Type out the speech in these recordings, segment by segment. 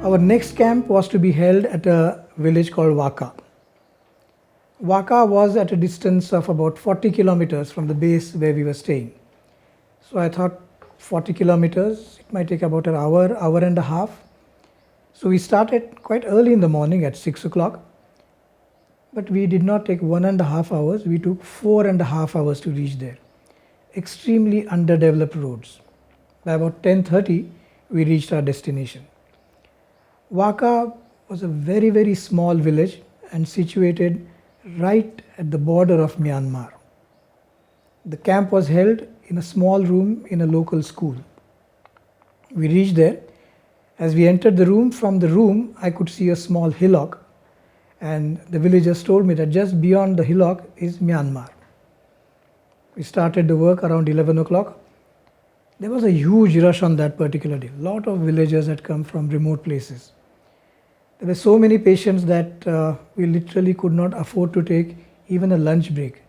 Our next camp was to be held at a village called Waka. Waka was at a distance of about 40 kilometers from the base where we were staying. So I thought 40 kilometers, it might take about an hour, hour and a half. So we started quite early in the morning at 6 o'clock. But we did not take 1.5 hours, we took 4.5 hours to reach there. Extremely underdeveloped roads. By about 10:30, we reached our destination. Waka was a very, very small village and situated right at the border of Myanmar. The camp was held in a small room in a local school. We reached there. As we entered the room, from the room I could see a small hillock, and the villagers told me that just beyond the hillock is Myanmar. We started the work around 11 o'clock. There was a huge rush on that particular day. A lot of villagers had come from remote places. There were so many patients that we literally could not afford to take even a lunch break.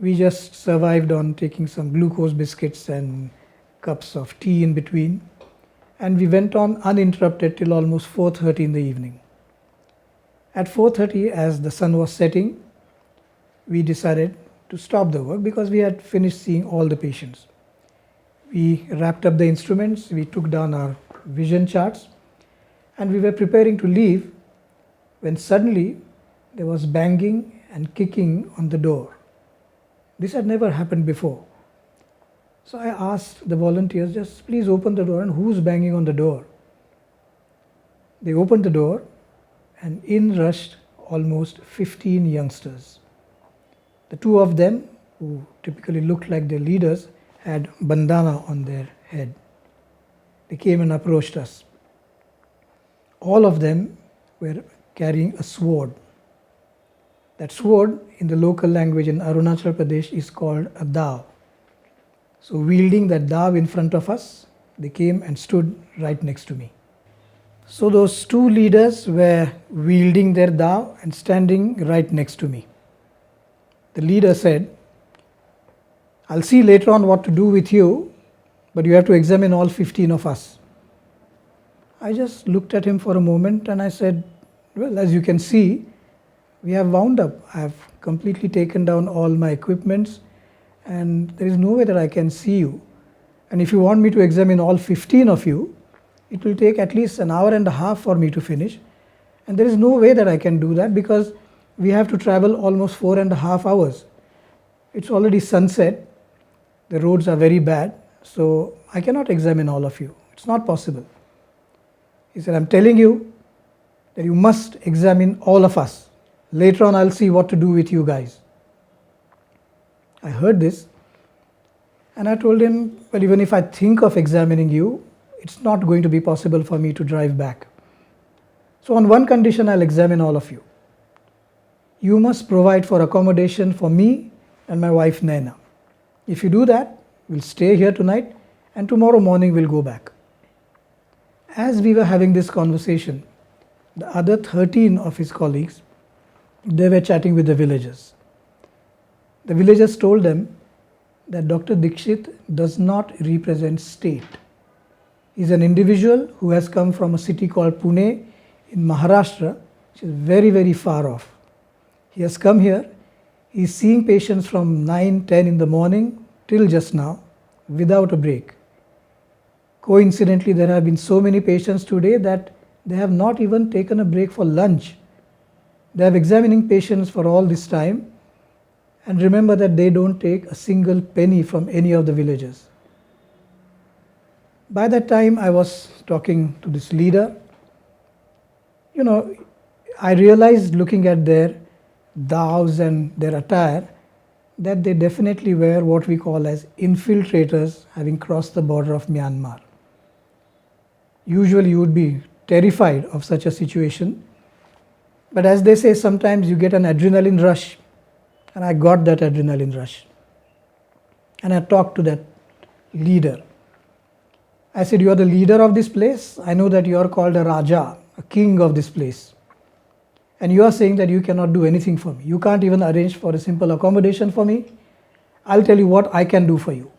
We just survived on taking some glucose biscuits and cups of tea in between, and we went on uninterrupted till almost 4:30 in the evening. At 4:30, as the sun was setting, we decided to stop the work because we had finished seeing all the patients. We wrapped up the instruments, we took down our vision charts, and we were preparing to leave when suddenly there was banging and kicking on the door. This had never happened before. So I asked the volunteers, just please open the door, and who's banging on the door? They opened the door, and in rushed almost 15 youngsters. The two of them, who typically looked like their leaders, had bandana on their head. They came and approached us. All of them were carrying a sword. That sword in the local language in Arunachal Pradesh is called a dao. So wielding that dao in front of us, they came and stood right next to me. So those two leaders were wielding their dao and standing right next to me. The leader said, "I'll see later on what to do with you, but you have to examine all 15 of us." I just looked at him for a moment and I said, well, as you can see, we have wound up. I have completely taken down all my equipments and there is no way that I can see you. And if you want me to examine all 15 of you, it will take at least an hour and a half for me to finish. And there is no way that I can do that because we have to travel almost 4.5 hours. It's already sunset. The roads are very bad. So I cannot examine all of you. It's not possible. He said, I'm telling you that you must examine all of us. Later on, I'll see what to do with you guys. I heard this and I told him, well, even if I think of examining you, it's not going to be possible for me to drive back. So on one condition, I'll examine all of you. You must provide for accommodation for me and my wife Naina. If you do that, we'll stay here tonight and tomorrow morning we'll go back. As we were having this conversation, the other 13 of his colleagues, they were chatting with the villagers. The villagers told them that Dr. Dikshit does not represent state. He's an individual who has come from a city called Pune in Maharashtra, which is very, very far off. He has come here, he's seeing patients from 9, 10 in the morning till just now without a break. Coincidentally, there have been so many patients today that they have not even taken a break for lunch. They are examining patients for all this time, and remember that they don't take a single penny from any of the villagers. By that time I was talking to this leader. I realized looking at their daos and their attire that they definitely were what we call as infiltrators having crossed the border of Myanmar. Usually you would be terrified of such a situation, but as they say, sometimes you get an adrenaline rush, and I got that adrenaline rush. And I talked to that leader. I said, you are the leader of this place. I know that you are called a Raja, a king of this place. And you are saying that you cannot do anything for me. You can't even arrange for a simple accommodation for me. I'll tell you what I can do for you.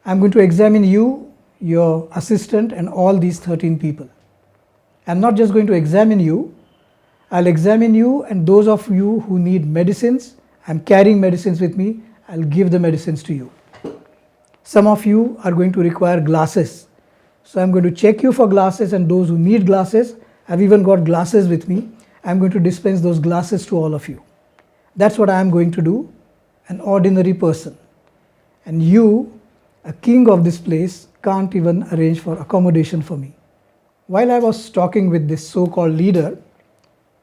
I'm going to examine you, your assistant, and all these 13 people. I'm not just going to examine you, I'll examine you, and those of you who need medicines, I'm carrying medicines with me, I'll give the medicines to you. Some of you are going to require glasses. So I'm going to check you for glasses, and those who need glasses, I've even got glasses with me. I'm going to dispense those glasses to all of you. That's what I'm going to do, an ordinary person. And you, a king of this place, can't even arrange for accommodation for me. While I was talking with this so-called leader,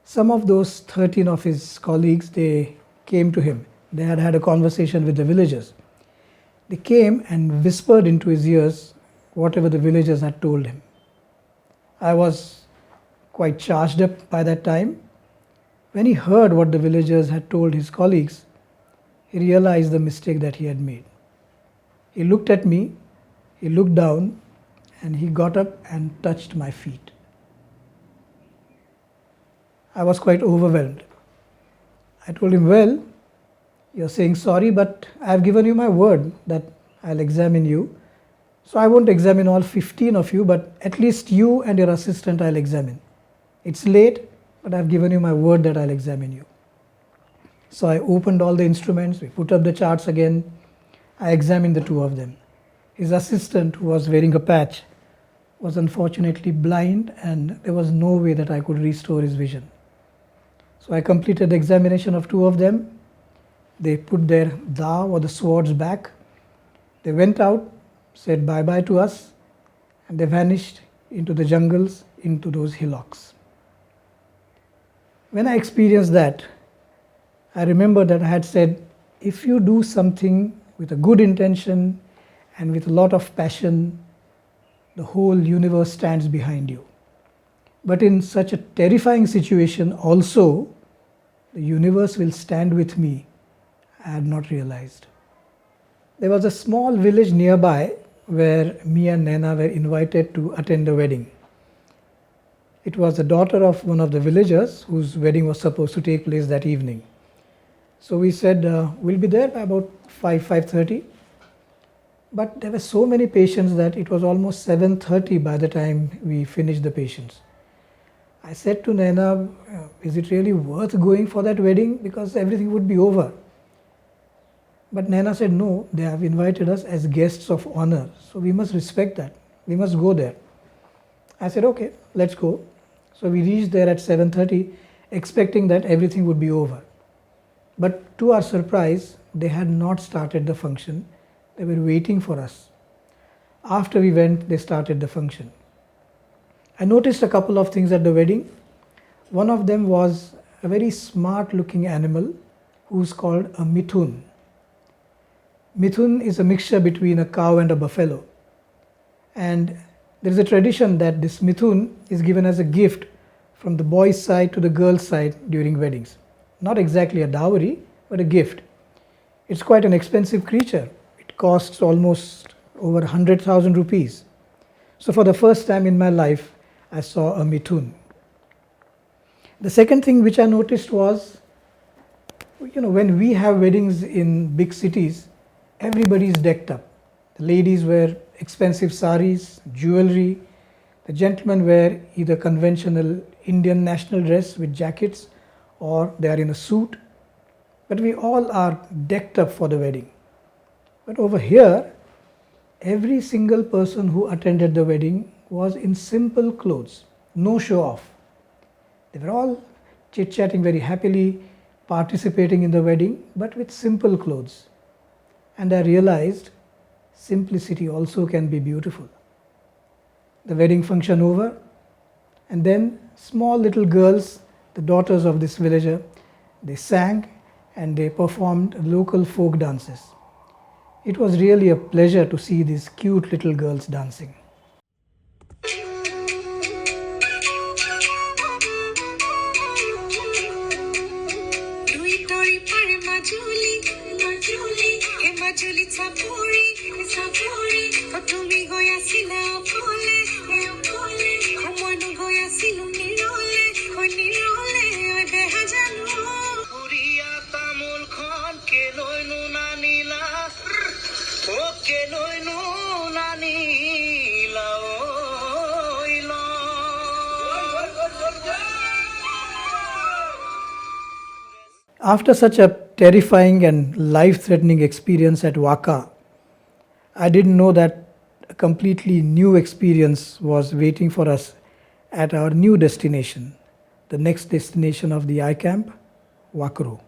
some of those 13 of his colleagues, they came to him. They had had a conversation with the villagers. They came and whispered into his ears whatever the villagers had told him. I was quite charged up by that time. When he heard what the villagers had told his colleagues, he realized the mistake that he had made. He looked at me, he looked down, and he got up and touched my feet. I was quite overwhelmed. I told him, well, you're saying sorry, but I've given you my word that I'll examine you. So I won't examine all 15 of you, but at least you and your assistant I'll examine. It's late, but I've given you my word that I'll examine you. So I opened all the instruments, we put up the charts again. I examined the two of them. His assistant, who was wearing a patch, was unfortunately blind, and there was no way that I could restore his vision. So I completed the examination of two of them. They put their da or the swords back. They went out, said bye-bye to us, and they vanished into the jungles, into those hillocks. When I experienced that, I remember that I had said, if you do something with a good intention and with a lot of passion, the whole universe stands behind you. But in such a terrifying situation also, the universe will stand with me. I had not realized. There was a small village nearby where me and Naina were invited to attend a wedding. It was the daughter of one of the villagers whose wedding was supposed to take place that evening. So we said, we'll be there by about 5:30. But there were so many patients that it was almost 7:30 by the time we finished the patients. I said to Naina, is it really worth going for that wedding? Because everything would be over. But Naina said, no, they have invited us as guests of honor. So we must respect that. We must go there. I said, okay, let's go. So we reached there at 7:30, expecting that everything would be over. But to our surprise, they had not started the function. They were waiting for us. After we went, they started the function. I noticed a couple of things at the wedding. One of them was a very smart looking animal who's called a mithun. Mithun is a mixture between a cow and a buffalo. And there is a tradition that this mithun is given as a gift from the boy's side to the girl's side during weddings. Not exactly a dowry, but a gift. It's quite an expensive creature. It costs almost over 100,000 rupees. So for the first time in my life, I saw a mithun. The second thing which I noticed was, when we have weddings in big cities, everybody is decked up. The ladies wear expensive saris, jewelry. The gentlemen wear either conventional Indian national dress with jackets, or they are in a suit. But we all are decked up for the wedding. But over here, every single person who attended the wedding was in simple clothes, no show off. They were all chit-chatting very happily, participating in the wedding, but with simple clothes. And I realized simplicity also can be beautiful. The wedding function over, and then small little girls, the daughters of this villager, they sang and they performed local folk dances. It was really a pleasure to see these cute little girls dancing. After such a terrifying and life-threatening experience at Waka, I didn't know that a completely new experience was waiting for us at our new destination, the next destination of the iCamp, Wakru.